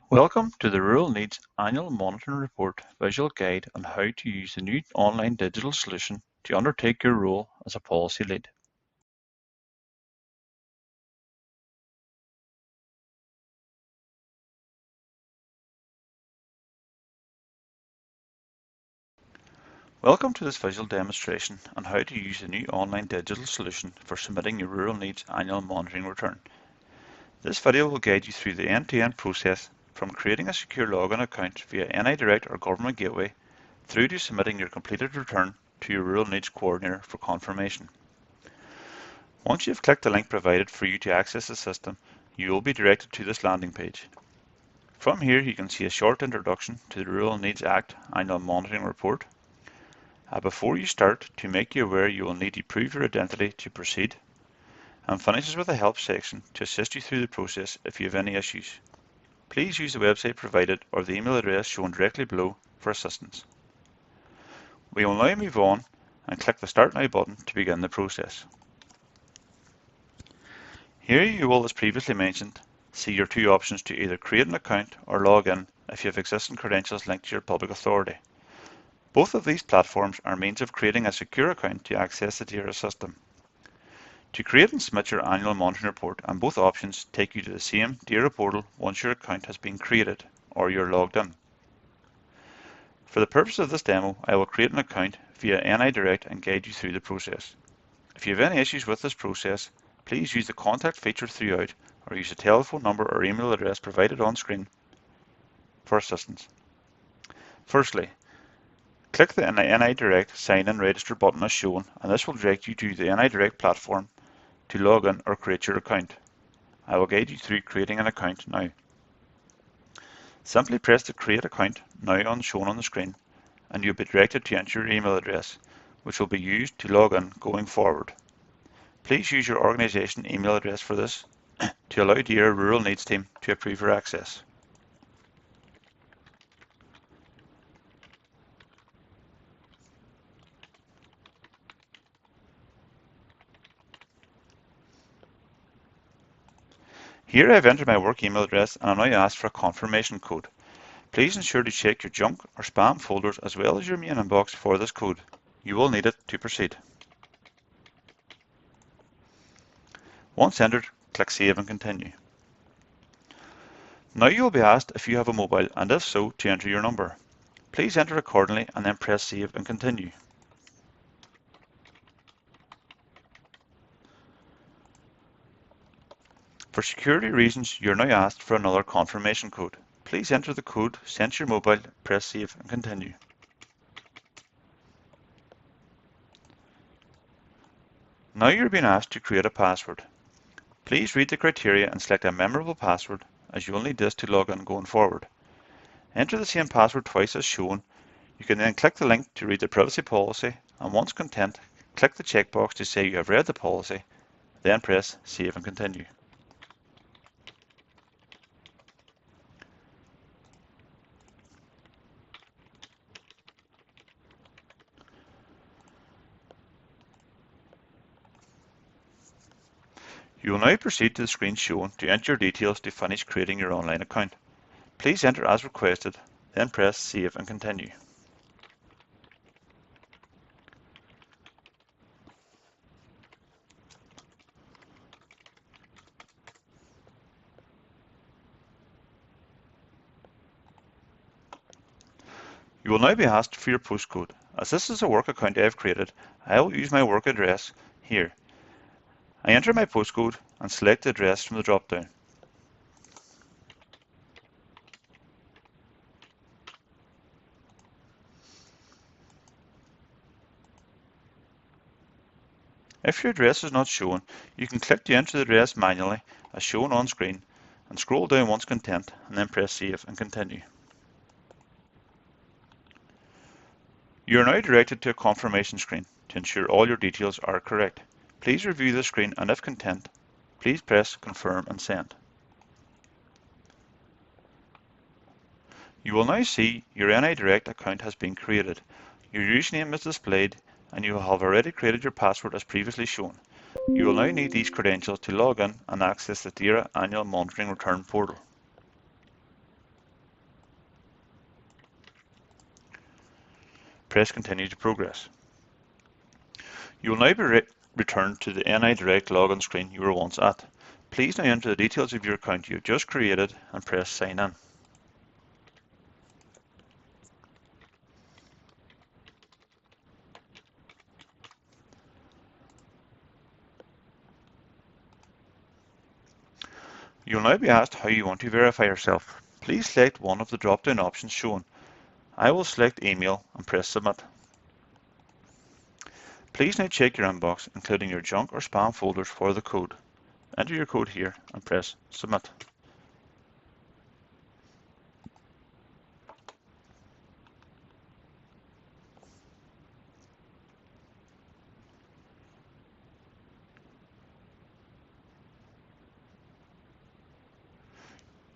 Welcome to the Rural Needs Annual Monitoring Report visual guide on how to use the new online digital solution to undertake your role as a policy lead. Welcome to this visual demonstration on how to use the new online digital solution for submitting your Rural Needs Annual Monitoring Return. This video will guide you through the end-to-end process from creating a secure login account via NI Direct or Government Gateway through to submitting your completed return to your Rural Needs Coordinator for confirmation. Once you have clicked the link provided for you to access the system, you will be directed to this landing page. From here you can see a short introduction to the Rural Needs Act Annual Monitoring Report. Before you start, to make you aware you will need to prove your identity to proceed, and finishes with a help section to assist you through the process if you have any issues. Please use the website provided or the email address shown directly below for assistance. We will now move on and click the Start Now button to begin the process. Here you will, as previously mentioned, see your two options to either create an account or log in if you have existing credentials linked to your public authority. Both of these platforms are means of creating a secure account to access the DAERA system. To create and submit your annual monitoring report, and both options take you to the same DAERA portal once your account has been created or you're logged in. For the purpose of this demo, I will create an account via NI Direct and guide you through the process. If you have any issues with this process, please use the contact feature throughout or use the telephone number or email address provided on screen for assistance. Firstly, click the NI Direct Sign In Register button as shown, and this will direct you to the NI Direct platform to log in or create your account. I will guide you through creating an account now. Simply press the Create Account now shown on the screen, and you'll be directed to enter your email address, which will be used to log in going forward. Please use your organisation email address for this to allow DAERA Rural Needs Team to approve your access. Here I have entered my work email address and I'm now asked for a confirmation code. Please ensure to check your junk or spam folders as well as your main inbox for this code. You will need it to proceed. Once entered, click Save and Continue. Now you will be asked if you have a mobile, and if so, to enter your number. Please enter accordingly and then press Save and Continue. For security reasons, you are now asked for another confirmation code. Please enter the code sent to your mobile, press Save and Continue. Now you are being asked to create a password. Please read the criteria and select a memorable password, as you will need this to log in going forward. Enter the same password twice as shown. You can then click the link to read the privacy policy, and once content, click the checkbox to say you have read the policy, then press Save and Continue. You will now proceed to the screen shown to enter your details to finish creating your online account. Please enter as requested, then press Save and Continue. You will now be asked for your postcode. As this is a work account I have created, I will use my work address here. I enter my postcode and select the address from the drop-down. If your address is not shown, you can click to enter the address manually as shown on screen and scroll down once content and then press Save and Continue. You are now directed to a confirmation screen to ensure all your details are correct. Please review the screen and if content, please press Confirm and Send. You will now see your NI Direct account has been created. Your username is displayed and you have already created your password as previously shown. You will now need these credentials to log in and access the DAERA Annual Monitoring Return portal. press continue to progress. You will now be returned to the NI Direct login screen you were once at. Please now enter the details of your account you have just created and press sign in. You will now be asked how you want to verify yourself. Please select one of the drop-down options shown. I will select email and press submit. Please now check your inbox, including your junk or spam folders for the code. Enter your code here and press submit.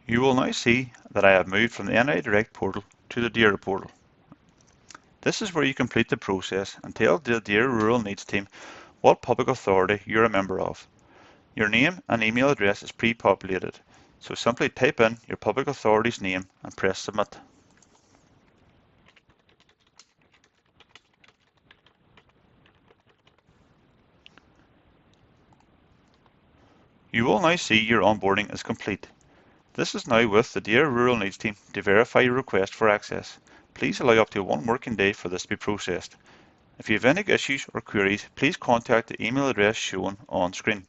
You will now see that I have moved from the NI Direct portal to the DAERA portal. This is where you complete the process and tell the DAERA Rural Needs team what public authority you're a member of. Your name and email address is pre-populated, so simply type in your public authority's name and press submit. You will now see your onboarding is complete. This is now with the DAERA Rural Needs team to verify your request for access. Please allow up to 1 working day for this to be processed. If you have any issues or queries, please contact the email address shown on screen.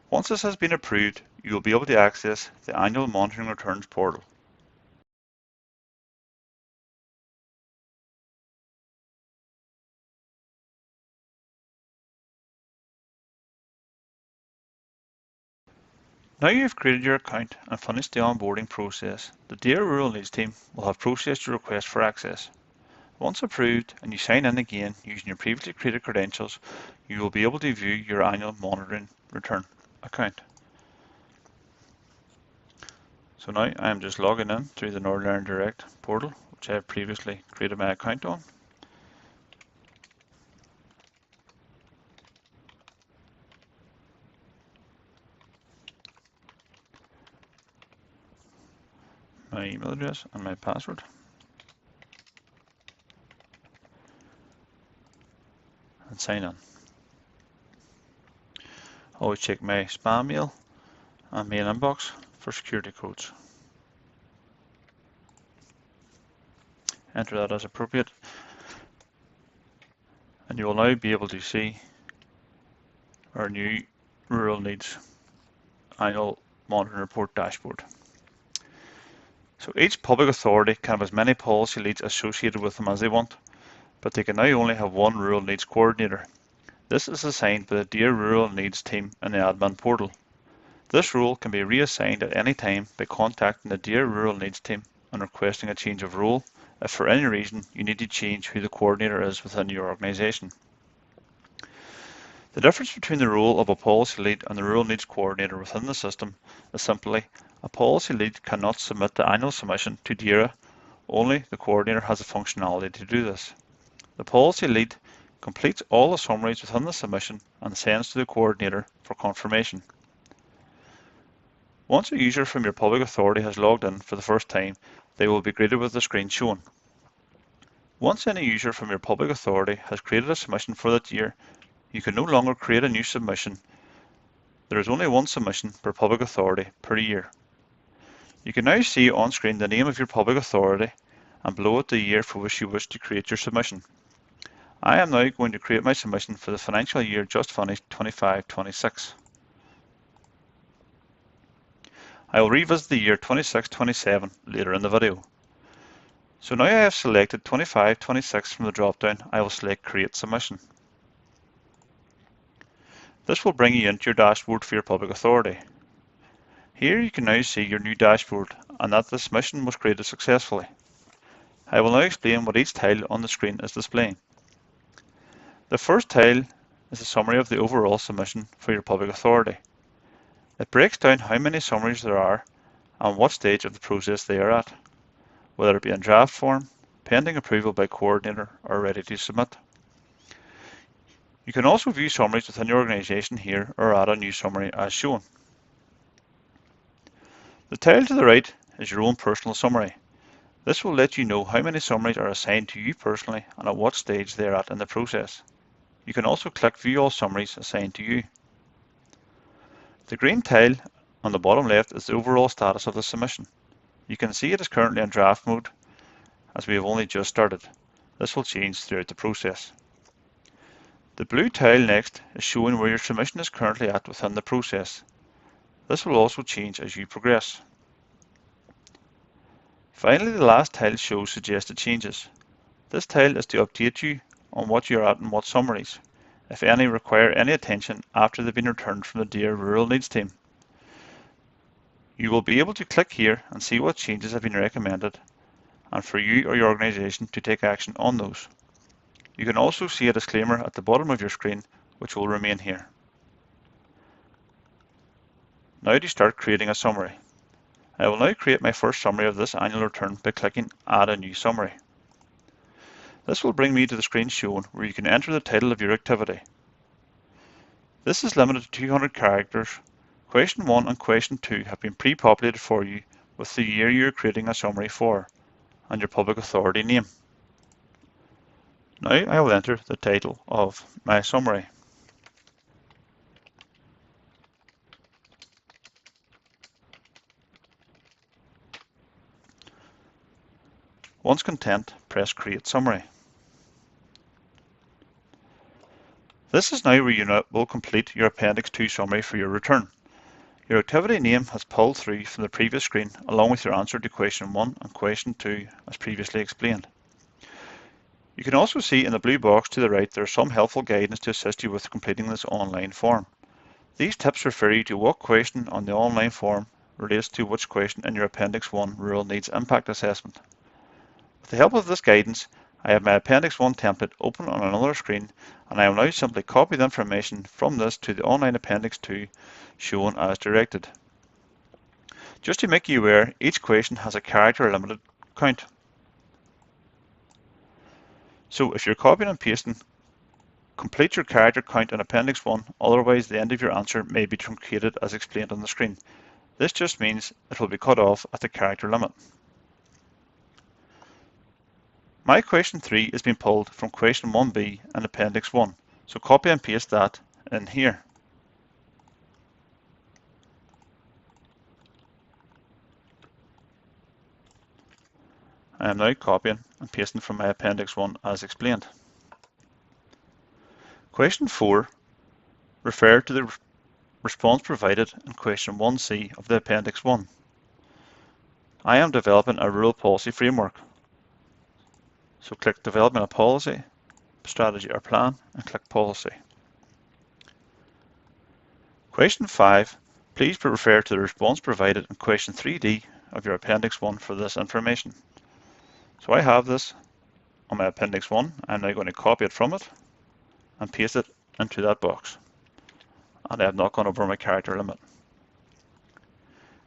Once this has been approved, you will be able to access the Annual Monitoring Returns portal. Now you have created your account and finished the onboarding process, the DAERA Rural Needs team will have processed your request for access. Once approved and you sign in again using your previously created credentials, you will be able to view your annual monitoring return account. So now I am just logging in through the Northern Ireland Direct portal, which I have previously created my account on. My email address and my password. And sign in. Always check my spam mail and mail inbox for security codes. Enter that as appropriate. And you will now be able to see our new Rural Needs Annual Monitoring Report dashboard. So each public authority can have as many policy leads associated with them as they want, but they can now only have one Rural Needs Coordinator. This is assigned by the DAERA Rural Needs team in the admin portal. This role can be reassigned at any time by contacting the DAERA Rural Needs team and requesting a change of role if for any reason you need to change who the coordinator is within your organisation. The difference between the role of a policy lead and the Rural Needs Coordinator within the system is simply a policy lead cannot submit the annual submission to DAERA, only the coordinator has the functionality to do this. The policy lead completes all the summaries within the submission and sends to the coordinator for confirmation. Once a user from your public authority has logged in for the first time, they will be greeted with the screen shown. Once any user from your public authority has created a submission for that year, you can no longer create a new submission. There is only one submission per public authority per year. You can now see on screen the name of your public authority and below it the year for which you wish to create your submission. I am now going to create my submission for the financial year just finished 25-26. I will revisit the year 26-27 later in the video. So now I have selected 25-26 from the drop-down, I will select Create Submission. This will bring you into your dashboard for your public authority. Here you can now see your new dashboard and that the submission was created successfully. I will now explain what each tile on the screen is displaying. The first tile is a summary of the overall submission for your public authority. It breaks down how many summaries there are and what stage of the process they are at, whether it be in draft form, pending approval by coordinator, or ready to submit. You can also view summaries within your organisation here or add a new summary as shown. The tile to the right is your own personal summary. This will let you know how many summaries are assigned to you personally and at what stage they are at in the process. You can also click View all summaries assigned to you. The green tile on the bottom left is the overall status of the submission. You can see it is currently in draft mode as we have only just started. This will change throughout the process. The blue tile next is showing where your submission is currently at within the process. This will also change as you progress. Finally, the last tile shows suggested changes. This tile is to update you on what you're at and what summaries, if any, require any attention after they've been returned from the Dear Rural Needs team. You will be able to click here and see what changes have been recommended and for you or your organisation to take action on those. You can also see a disclaimer at the bottom of your screen which will remain here. Now to start creating a summary. I will now create my first summary of this annual return by clicking Add a new summary. This will bring me to the screen shown where you can enter the title of your activity. This is limited to 200 characters. Question 1 and Question 2 have been pre-populated for you with the year you are creating a summary for and your public authority name. Now I will enter the title of my summary. Once content, press Create Summary. This is now where you will complete your Appendix 2 summary for your return. Your activity name has pulled through from the previous screen along with your answer to Question 1 and Question 2 as previously explained. You can also see in the blue box to the right there is some helpful guidance to assist you with completing this online form. These tips refer you to what question on the online form relates to which question in your Appendix 1 Rural Needs Impact Assessment. With the help of this guidance, I have my Appendix 1 template open on another screen and I will now simply copy the information from this to the online Appendix 2 shown as directed. Just to make you aware, each question has a character limited count. So if you're copying and pasting, complete your character count in Appendix 1, otherwise the end of your answer may be truncated as explained on the screen. This just means it will be cut off at the character limit. My Question 3 is being pulled from Question 1b in Appendix 1, so copy and paste that in here. I am now copying and pasting from my Appendix 1 as explained. Question 4 referred to the response provided in Question 1c of the Appendix 1. I am developing a rural policy framework. So click Development of Policy, Strategy or Plan, and click Policy. Question 5, please refer to the response provided in Question 3d of your Appendix 1 for this information. So I have this on my Appendix 1. I'm now going to copy it from it and paste it into that box. And I have not gone over my character limit.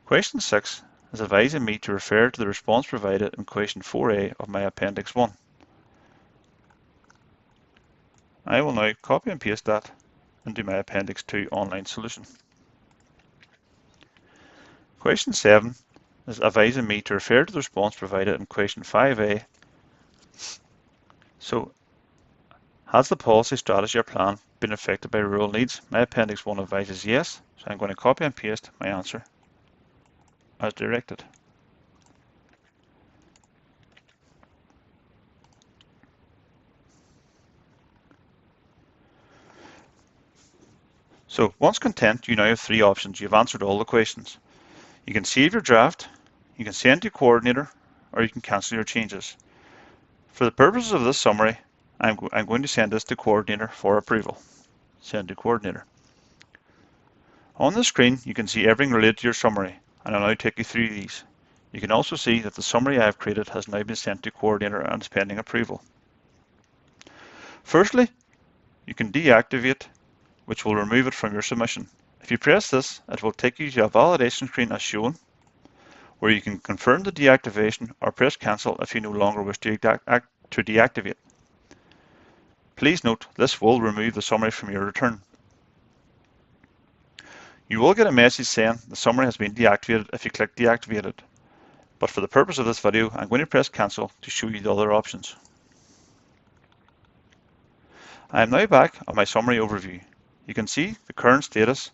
Question 6 is advising me to refer to the response provided in Question 4a of my Appendix 1. I will now copy and paste that into my Appendix 2 online solution. Question 7 is advising me to refer to the response provided in Question 5a. So, has the policy, strategy or plan been affected by rural needs? My Appendix 1 advises yes, so I'm going to copy and paste my answer as directed. So once content, you now have 3 options. You've answered all the questions. You can save your draft, you can send to coordinator, or you can cancel your changes. For the purposes of this summary, I'm going to send this to coordinator for approval. Send to coordinator. On the screen, you can see everything related to your summary, and I'll now take you through these. You can also see that the summary I have created has now been sent to coordinator and is pending approval. Firstly, you can deactivate, which will remove it from your submission. If you press this, it will take you to a validation screen as shown, where you can confirm the deactivation or press cancel if you no longer wish to deactivate. Please note, this will remove the summary from your return. You will get a message saying the summary has been deactivated if you click deactivate it, but for the purpose of this video, I'm going to press cancel to show you the other options. I am now back on my summary overview. You can see the current status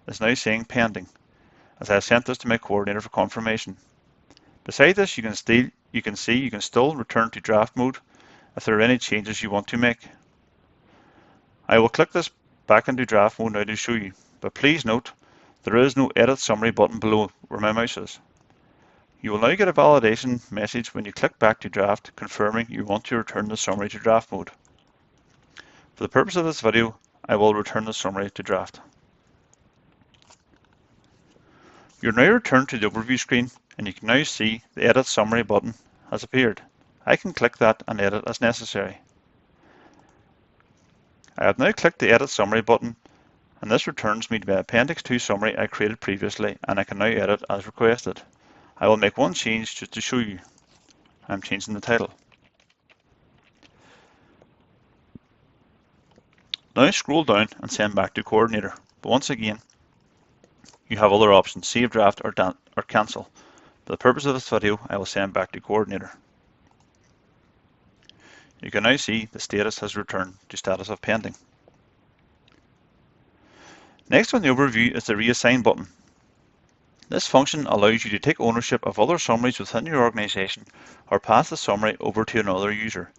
is now saying pending, as I have sent this to my coordinator for confirmation. Beside this, you can see you can still return to draft mode if there are any changes you want to make. I will click this back into draft mode now to show you, but please note there is no edit summary button below where my mouse is. You will now get a validation message when you click back to draft confirming you want to return the summary to draft mode. For the purpose of this video, I will return the summary to draft. You're now returned to the overview screen, and you can now see the edit summary button has appeared. I can click that and edit as necessary. I have now clicked the edit summary button, and this returns me to my Appendix 2 summary I created previously, and I can now edit as requested. I will make one change just to show you. I'm changing the title. Now scroll down and send back to coordinator. But once again, you have other options, save draft or cancel. For the purpose of this video, I will send back to coordinator. You can now see the status has returned to status of pending. Next on the overview is the reassign button. This function allows you to take ownership of other summaries within your organization or pass the summary over to another user.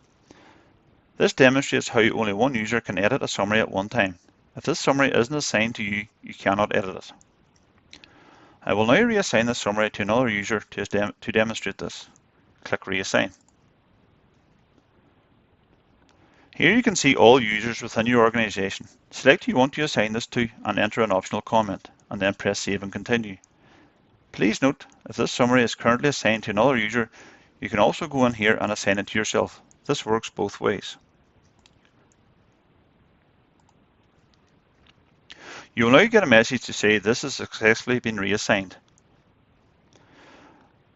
This demonstrates how only one user can edit a summary at one time. If this summary isn't assigned to you, you cannot edit it. I will now reassign this summary to another user to demonstrate this. Click Reassign. Here you can see all users within your organization. Select who you want to assign this to and enter an optional comment, and then press Save and Continue. Please note, if this summary is currently assigned to another user, you can also go in here and assign it to yourself. This works both ways. You will now get a message to say this has successfully been reassigned.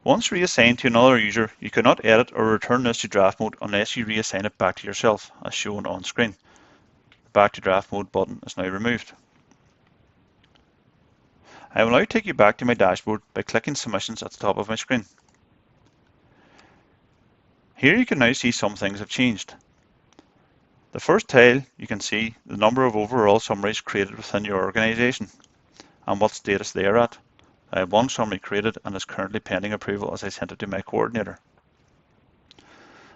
Once reassigned to another user, you cannot edit or return this to draft mode unless you reassign it back to yourself, as shown on screen. The Back to Draft Mode button is now removed. I will now take you back to my dashboard by clicking Submissions at the top of my screen. Here you can now see some things have changed. The first tile, you can see the number of overall summaries created within your organization and what status they are at. I have one summary created and is currently pending approval as I sent it to my coordinator.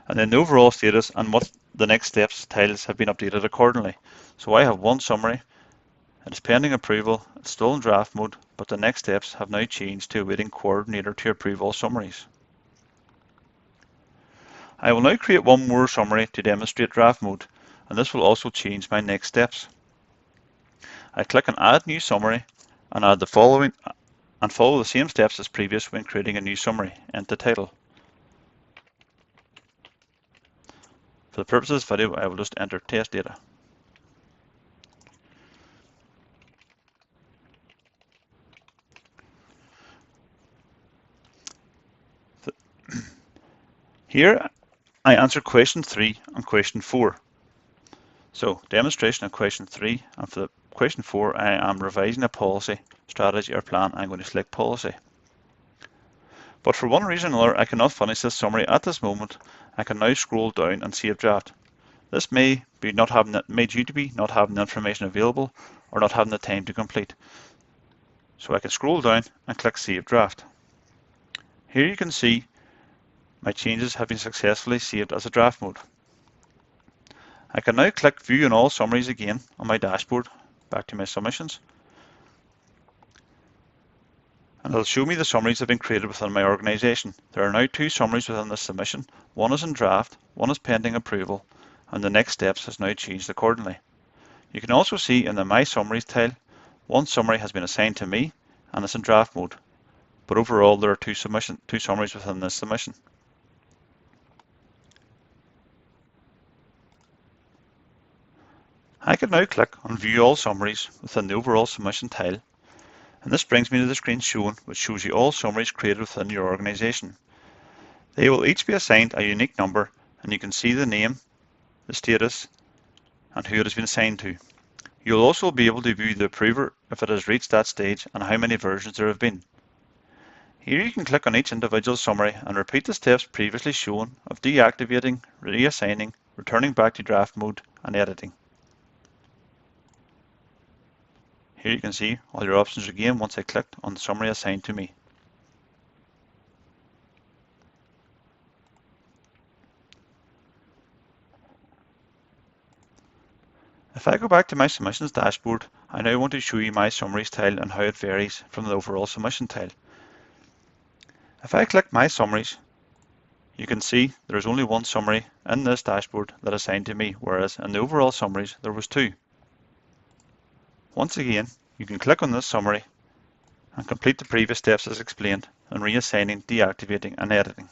And then the overall status and what the next steps tiles have been updated accordingly. So I have one summary, it is pending approval, it's still in draft mode, but the next steps have now changed to awaiting coordinator to approve all summaries. I will now create one more summary to demonstrate draft mode, and this will also change my next steps. I click on Add New Summary and add the following and follow the same steps as previous when creating a new summary. Enter title. For the purpose of this video, I will just enter test data. Here I answer question 3 and question 4. So demonstration of question 3, and for the question 4 I am revising a policy, strategy or plan. I'm going to select policy. But for one reason or another I cannot finish this summary at this moment. I can now scroll down and save draft. This may be due to be not having the information available or not having the time to complete. So I can scroll down and click Save Draft. Here you can see my changes have been successfully saved as a draft mode. I can now click View on all summaries again on my dashboard, back to my submissions, and it'll show me the summaries that have been created within my organization. There are now 2 summaries within this submission. One is in draft, one is pending approval, and the next steps has now changed accordingly. You can also see in the My Summaries tile, one summary has been assigned to me and it's in draft mode, but overall there are 2 summaries within this submission. I can now click on View All Summaries within the overall submission tile, and this brings me to the screen shown, which shows you all summaries created within your organization. They will each be assigned a unique number, and you can see the name, the status, and who it has been assigned to. You'll also be able to view the approver if it has reached that stage and how many versions there have been. Here you can click on each individual summary and repeat the steps previously shown of deactivating, reassigning, returning back to draft mode, and editing. Here you can see all your options again once I clicked on the summary assigned to me. If I go back to my submissions dashboard, I now want to show you my summaries tile and how it varies from the overall submission tile. If I click my summaries, you can see there is only one summary in this dashboard that is assigned to me, whereas in the overall summaries there was two. Once again, you can click on this summary and complete the previous steps as explained in reassigning, deactivating and editing.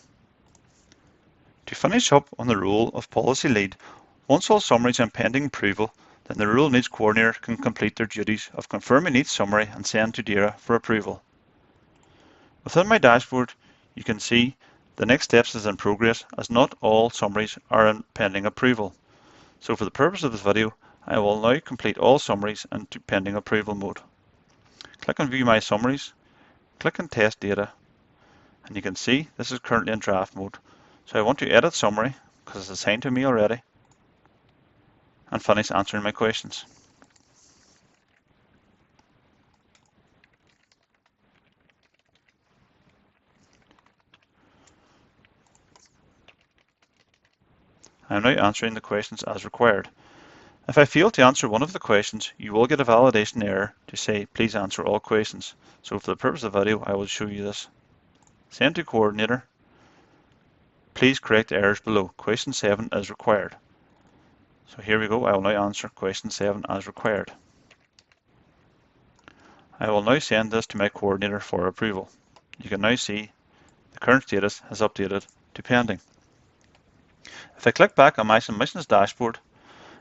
To finish up on the role of policy lead, once all summaries are pending approval, then the Rural Needs Coordinator can complete their duties of confirming each summary and send to DAERA for approval. Within my dashboard, you can see the next steps is in progress as not all summaries are in pending approval. So for the purpose of this video, I will now complete all summaries into pending approval mode. Click on View My Summaries, click on Test Data, and you can see this is currently in draft mode. So I want to edit summary because it's assigned to me already, and finish answering my questions. I am now answering the questions as required. If I fail to answer one of the questions, you will get a validation error to say please answer all questions. So for the purpose of the video, I will show you this. Send to coordinator. Please correct errors below. Question 7 is required. So here we go. I will now answer question 7 as required. I will now send this to my coordinator for approval. You can now see the current status has updated to pending. If I click back on my submissions dashboard,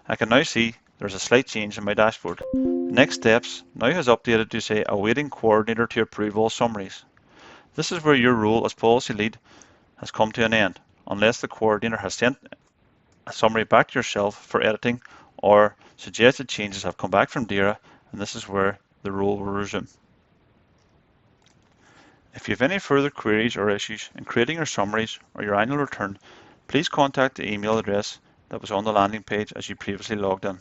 I can now see there's a slight change in my dashboard. Next steps now has updated to say awaiting coordinator to approve all summaries. This is where your role as policy lead has come to an end, unless the coordinator has sent a summary back to yourself for editing or suggested changes have come back from DAERA, and this is where the role will resume. If you have any further queries or issues in creating your summaries or your annual return, please contact the email address that was on the landing page as you previously logged in.